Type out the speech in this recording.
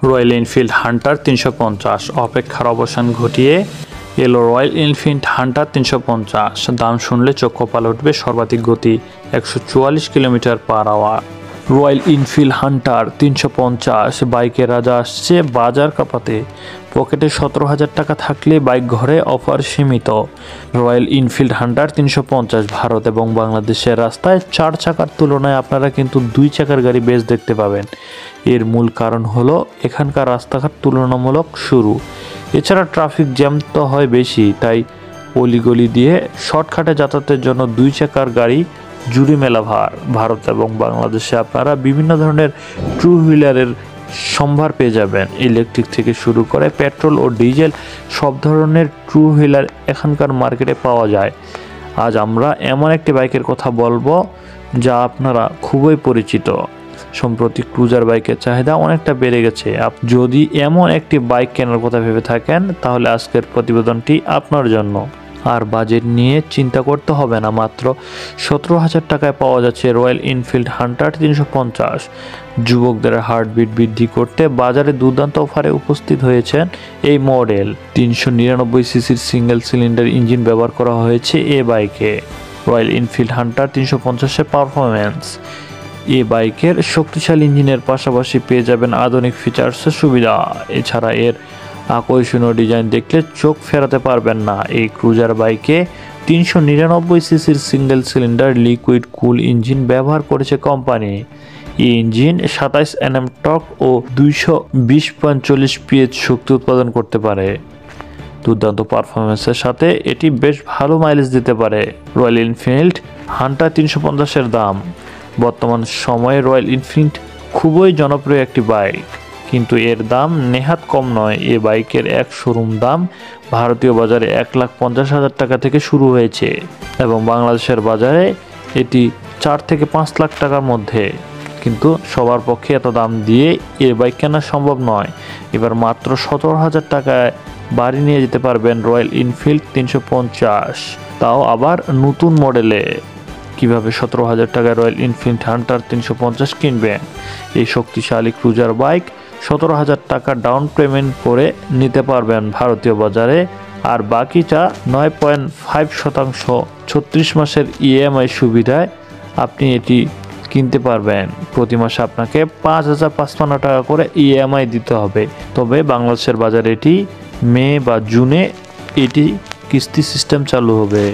Royal Enfield Hunter 350 অপেক্ষার অবসান ঘটিয়ে এলো রয়্যাল এনফিল্ড হান্টার 350। দাম শুনলে চোখ কপালে উঠবে। সর্বাধিক গতি 144 কিলোমিটার/আওয়ার। রয়্যাল এনফিল্ড হান্টার 350 বাইকের রাজা আসছে বাজার কাঁপাতে। পকেটে 17,000 টাকা থাকলে বাইক ঘরে অফার সীমিত। রয়্যাল এনফিল্ড হান্টার 350 ভারত এবং বাংলাদেশের রাস্তায় 4 চাকার তুলনায় আপনারা কিন্তু 2 চাকার গাড়ি বেশ দেখতে পাবেন। এর মূল কারণ হলো এখানকার রাস্তাঘাট তুলনামূলক সরু। এছাড়া ট্রাফিক জ্যাম তো হয় বেশি, তাই অলিগলি দিয়ে শর্টকাটে যাতায়াতের জন্য 2 চাকার গাড়ি জুড়ি মেলা ভার। ভারত এবং বাংলাদেশে আপনারা বিভিন্ন ধরনের টু হুইলারের সম্ভার পেয়ে যাবেন। ইলেকট্রিক থেকে শুরু করে পেট্রোল ও ডিজেল সব ধরনের টু হুইলার এখানকার মার্কেটে পাওয়া যায়। আজ আমরা এমন একটি বাইকের কথা বলবো যা আপনারা খুবই পরিচিত। সম্প্রতি ক্রুজার বাইকের চাহিদা অনেকটা বেড়ে গেছে। যদি এমন একটি বাইক কেনার কথা ভেবে থাকেন তাহলে আজকের প্রতিবেদনটি আপনার জন্য। আর বাজেট নিয়ে চিন্তা করতে হবে না, মাত্র 17,000 টাকায় পাওয়া যাচ্ছে রয়্যাল এনফিল্ড হান্টার 350। যুবকদের হার্টবিট বৃদ্ধি করতে বাজারে দুর্দান্ত অফারে উপস্থিত হয়েছেন এই মডেল। 399 সিসির সিঙ্গেল সিলিন্ডার ইঞ্জিন ব্যবহার করা হয়েছে এ বাইকে। রয়্যাল এনফিল্ড হান্টার 350-এর পারফরমেন্স। এই বাইকের শক্তিশালী ইঞ্জিনের পাশাপাশি পেয়ে যাবেন আধুনিক ফিচার্সের সুবিধা। এছাড়া এর আকর্ষণীয় ডিজাইন দেখলে চোখ ফেরাতে পারবেন না। এই ক্রুজার বাইকে 399 সিসির সিঙ্গেল সিলিন্ডার লিকুইড কুল ইঞ্জিন ব্যবহার করেছে কোম্পানি। এই ইঞ্জিন 27 Nm টর্ক ও 220-45 PS শক্তি উৎপাদন করতে পারে। দুর্দান্ত পারফরমেন্সের সাথে এটি বেশ ভালো মাইলেজ দিতে পারে। রয়্যাল এনফিল্ড হান্টার 350-এর দাম। বর্তমান সময়ে রয়্যাল এনফিল্ড খুবই জনপ্রিয় একটি বাইক, কিন্তু এর দাম নেহাত কম নয়। এ বাইকের এক শোরুম দাম ভারতীয় বাজারে 1,50,000 টাকা থেকে শুরু হয়েছে এবং বাংলাদেশের বাজারে এটি 4 থেকে 5 লাখ টাকার মধ্যে। কিন্তু সবার পক্ষে এত দাম দিয়ে এ বাইক কেনা সম্ভব নয়। এবার মাত্র 17,000 টাকায় বাড়ি নিয়ে যেতে পারবেন রয়্যাল এনফিল্ড 350, তাও আবার নতুন মডেলে। কিভাবে 17,000 টাকায় রয়্যাল এনফিল্ড হান্টার 350 কিনবেন? এই শক্তিশালী ক্রুজার বাইক 17,000 টাকা ডাউন পেমেন্ট করে নিতে পারবেন ভারতীয় বাজারে, আর বাকিটা 9.5% 36 মাসের EMI সুবিধায় আপনি এটি কিনতে পারবেন। প্রতি মাসে আপনাকে 5,055 টাকা করে EMI দিতে হবে। তবে বাংলাদেশের বাজারে এটি মে বা জুনে এটি কিস্তি সিস্টেম চালু হবে।